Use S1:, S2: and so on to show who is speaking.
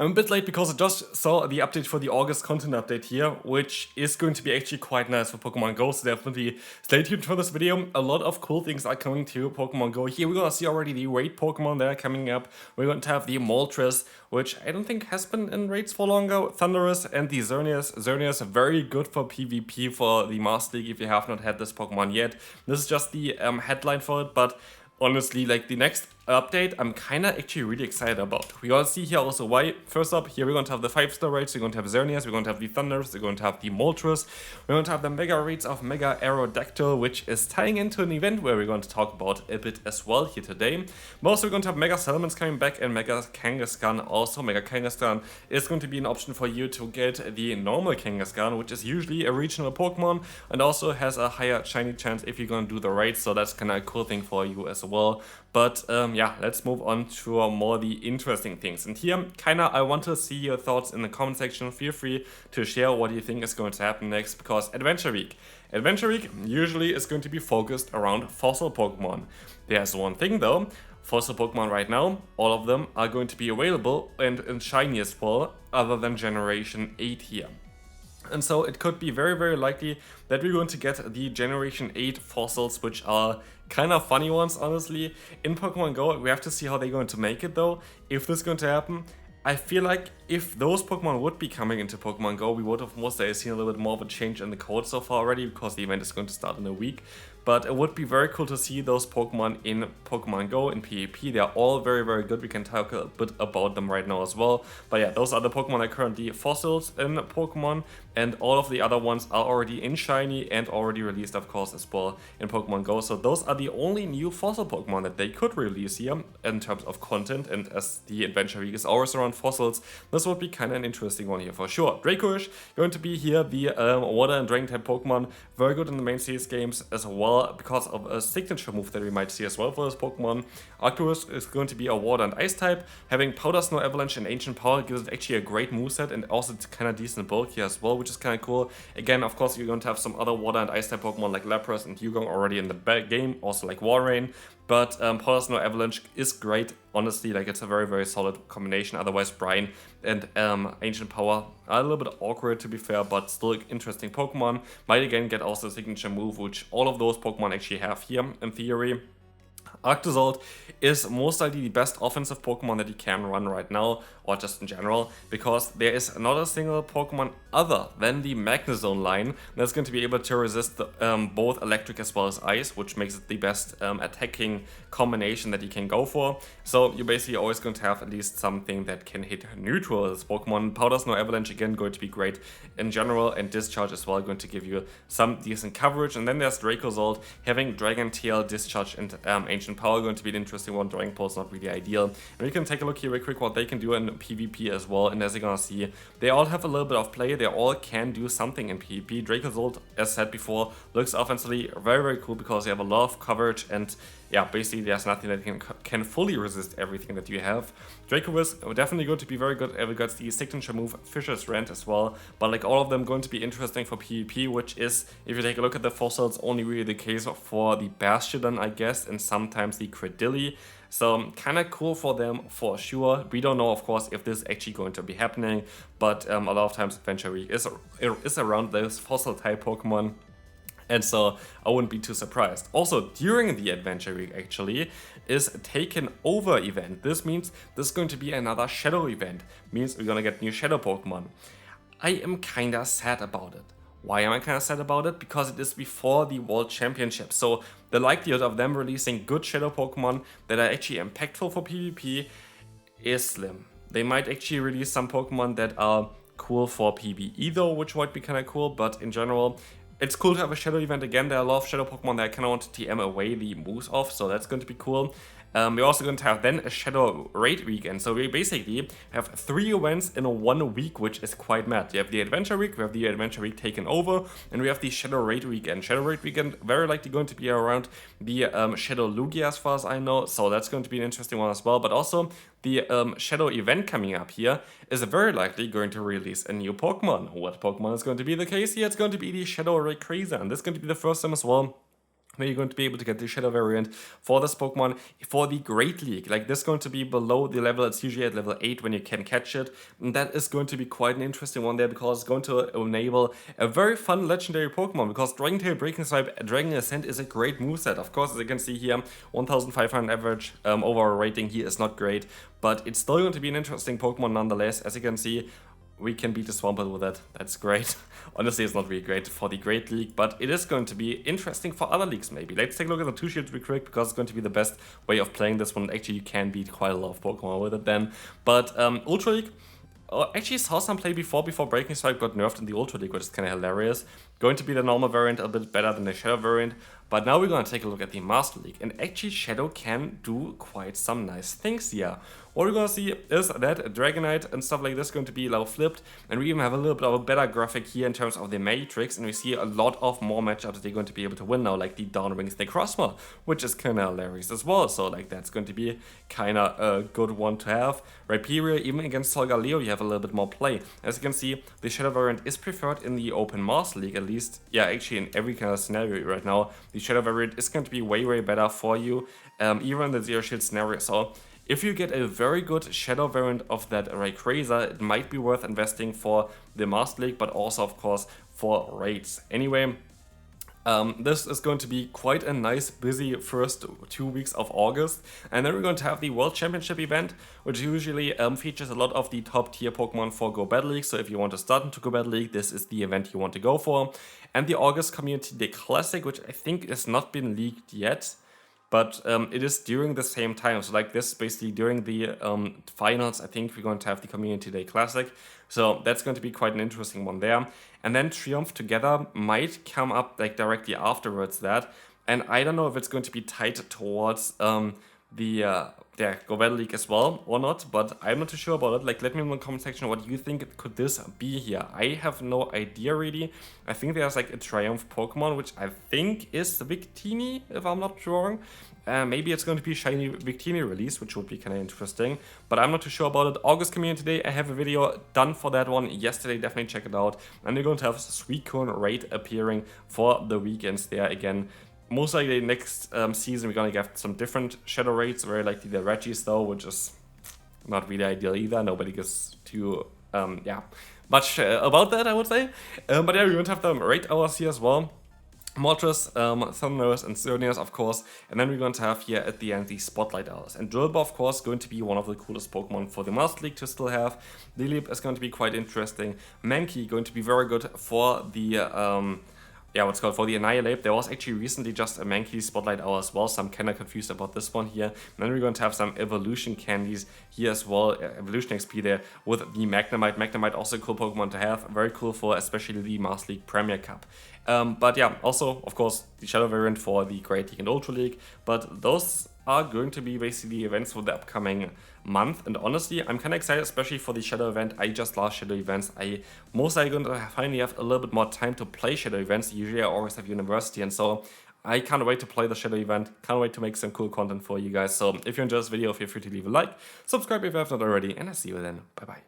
S1: I'm a bit late because I just saw the update for the August content update here, which is going to be actually quite nice for Pokemon Go, so definitely stay tuned for this video. A lot of cool things are coming to Pokemon Go. Here we're gonna see already the raid Pokemon that are coming up. We're going to have the Moltres, which I don't think has been in raids for longer, Thundurus, and the Xerneas. Xerneas very good for PvP for the Master League if you have not had this Pokemon yet. This is just the headline for it, but honestly, like the next update, I'm kinda actually really excited about. We're gonna see here also why. First up, here we're going to have the 5-star raids, we're going to have Xerneas, we're going to have the Thundurus, we're going to have the Moltres, we're going to have the Mega raids of Mega Aerodactyl, which is tying into an event where we're going to talk about a bit as well here today. But also we're going to have Mega Salamence coming back and Mega Kangaskhan also. Mega Kangaskhan is going to be an option for you to get the normal Kangaskhan, which is usually a regional Pokemon and also has a higher shiny chance if you're going to do the raids, so that's kinda a cool thing for you as well. But yeah, let's move on to more the interesting things. And here, kinda, I want to see your thoughts in the comment section. Feel free to share what you think is going to happen next, because Adventure Week usually is going to be focused around fossil Pokemon. There's one thing though, fossil Pokemon right now, all of them are going to be available and in shiniest form, other than Generation 8 here. And so it could be very, very likely that we're going to get the Generation 8 fossils, which are kind of funny ones, honestly. In Pokemon Go, we have to see how they're going to make it though, if this is going to happen. I feel like if those Pokemon would be coming into Pokemon Go, we would have most likely seen a little bit more of a change in the code so far already, because the event is going to start in a week. But it would be very cool to see those Pokemon in Pokemon Go, in PvP. They are all very, very good. We can talk a bit about them right now as well. But yeah, those are the Pokemon that are currently fossils in Pokemon. And all of the other ones are already in Shiny and already released, of course, as well in Pokemon Go. So those are the only new fossil Pokemon that they could release here in terms of content. And as the Adventure Week is always around fossils, this would be kind of an interesting one here for sure. Dracoish going to be here, the Water and Dragon type Pokemon. Very good in the main series games as well, because of a signature move that we might see as well for this Pokemon. Arcturus is going to be a Water and Ice type. Having Powder Snow Avalanche and Ancient Power gives it actually a great moveset, and also it's kind of decent bulk here as well, which is kind of cool. Again, of course, you're going to have some other Water and Ice type Pokemon like Lapras and Dugong already in the game, also like Walrein. But Powder Snow Avalanche is great, honestly, like it's a very, very solid combination. Otherwise, Brine and Ancient Power are a little bit awkward to be fair, but still interesting Pokemon. Might again get also a signature move, which all of those Pokemon actually have here in theory. Arctozolt is most likely the best offensive Pokemon that you can run right now, or just in general, because there is not a single Pokemon other than the Magnezone line that's going to be able to resist both electric as well as ice, which makes it the best attacking combination that you can go for. So you're basically always going to have at least something that can hit neutral as Pokemon. Powder Snow Avalanche again going to be great in general, and Discharge as well going to give you some decent coverage. And then there's Dracozolt having Dragon Tail, Discharge, and Ancient Power going to be an interesting one. Dragon Pulse not really ideal. And we can take a look here real quick what they can do in PvP as well. And as you're gonna see, they all have a little bit of play. They all can do something in PvP. Dracozolt, as said before, looks offensively very, very cool because they have a lot of coverage, and yeah, basically there's nothing that can fully resist everything that you have. Dracovish definitely going to be very good against the signature move Fisher's Rant as well, but like all of them going to be interesting for PvP, which is, if you take a look at the fossils, only really the case for the Bastiodon, I guess, and sometimes the Credilli. So kind of cool for them for sure. We don't know, of course, if this is actually going to be happening, but a lot of times Adventure Week is around those fossil type Pokemon. And so I wouldn't be too surprised. Also, during the Adventure Week actually is a Taken Over event. This means this is going to be another Shadow event. Means we're gonna get new Shadow Pokemon. I am kinda sad about it. Why am I kinda sad about it? Because it is before the World Championship. So the likelihood of them releasing good Shadow Pokemon that are actually impactful for PvP is slim. They might actually release some Pokemon that are cool for PvE though, which might be kinda cool, but in general, it's cool to have a Shadow event again. There are a lot of Shadow Pokemon that I kind of want to TM away the moves off, so that's going to be cool. We're also going to have then a Shadow Raid weekend. So we basically have 3 events in a 1 week, which is quite mad. You have the Adventure Week, we have the Adventure Week Taken Over, and we have the Shadow Raid weekend. Shadow Raid weekend very likely going to be around the Shadow Lugia as far as I know, so that's going to be an interesting one as well. But also the Shadow event coming up here is very likely going to release a new Pokemon. What Pokemon is going to be the case here? It's going to be the Shadow Rayquaza, and this is going to be the first time as well where you're going to be able to get the Shadow variant for this Pokemon for the Great League. Like, this is going to be below the level, it's usually at level 8 when you can catch it. And that is going to be quite an interesting one there, because it's going to enable a very fun legendary Pokemon, because Dragon Tail, Breaking Swipe, Dragon Ascent is a great moveset. Of course, as you can see here, 1500 average overall rating here is not great, but it's still going to be an interesting Pokemon nonetheless. As you can see, we can beat the Swampert with it. That's great. Honestly, it's not really great for the Great League, but it is going to be interesting for other leagues maybe. Let's take a look at the 2 shields real quick, because it's going to be the best way of playing this one. Actually, you can beat quite a lot of Pokemon with it then. But Ultra League, actually saw some play before Breaking Strike got nerfed in the Ultra League, which is kind of hilarious. Going to be the normal variant, a bit better than the Shadow variant. But now we're going to take a look at the Master League. And actually Shadow can do quite some nice things here. What we're going to see is that Dragonite and stuff like this going to be low flipped. And we even have a little bit of a better graphic here in terms of the Matrix. And we see a lot of more matchups they're going to be able to win now, like the Downwings Necrozma, which is kind of hilarious as well. So like that's going to be kind of a good one to have. Rayquaza, even against Solgaleo, you have a little bit more play. As you can see, the Shadow variant is preferred in the Open Master League, at least. Yeah, actually in every kind of scenario right now, the Shadow variant is going to be way better for you, even in the Zero Shield scenario. So if you get a very good Shadow variant of that Rayquaza, it might be worth investing for the Master League, but also of course for raids. Anyway, this is going to be quite a nice busy first 2 weeks of August, and then we're going to have the World Championship event, which usually features a lot of the top tier Pokemon for Go Battle League. So if you want to start into Go Battle League, this is the event you want to go for. And the August Community Day Classic, which I think has not been leaked yet, but it is during the same time. So like this, basically during the finals, I think we're going to have the Community Day Classic. So that's going to be quite an interesting one there. And then Triumph Together might come up like directly afterwards that. And I don't know if it's going to be tied towards the Go Battle League as well or not, but I'm not too sure about it. Like, let me know in the comment section what you think could this be here. I have no idea really. I think there's like a Triumph Pokemon, which I think is Victini, if I'm not wrong. Maybe it's going to be Shiny Victini release, which would be kind of interesting, but I'm not too sure about it. August Community Day, I have a video done for that one yesterday, definitely check it out. And we're going to have a Suicune raid appearing for the weekends there again. Most likely next season we're gonna get some different Shadow raids, very likely the Regis though, which is not really ideal either. Nobody gets too much about that, I would say. But yeah, we're going to have the raid hours here as well. Moltres, Thundurus, and Xerneas, of course, and then we're going to have here at the end the Spotlight Hours. And Drillbur, of course, going to be one of the coolest Pokemon for the Master League to still have. Lilyp is going to be quite interesting. Mankey going to be very good for the for the Annihilate. There was actually recently just a Mankey Spotlight Hour as well, so I'm kind of confused about this one here. And then we're going to have some Evolution Candies here as well, Evolution XP there with the Magnemite. Magnemite also a cool Pokemon to have, very cool for especially the Master League Premier Cup. But yeah, also, of course, the Shadow variant for the Great League and Ultra League, but those are going to be basically events for the upcoming month. And honestly, I'm kind of excited, especially for the Shadow event. I just love Shadow events. I most likely going to finally have a little bit more time to play Shadow events. Usually I always have university, and so I can't wait to play the Shadow event. Can't wait to make some cool content for you guys. So if you enjoyed this video, feel free to leave a like, subscribe if you have not already, and I'll see you then. Bye bye.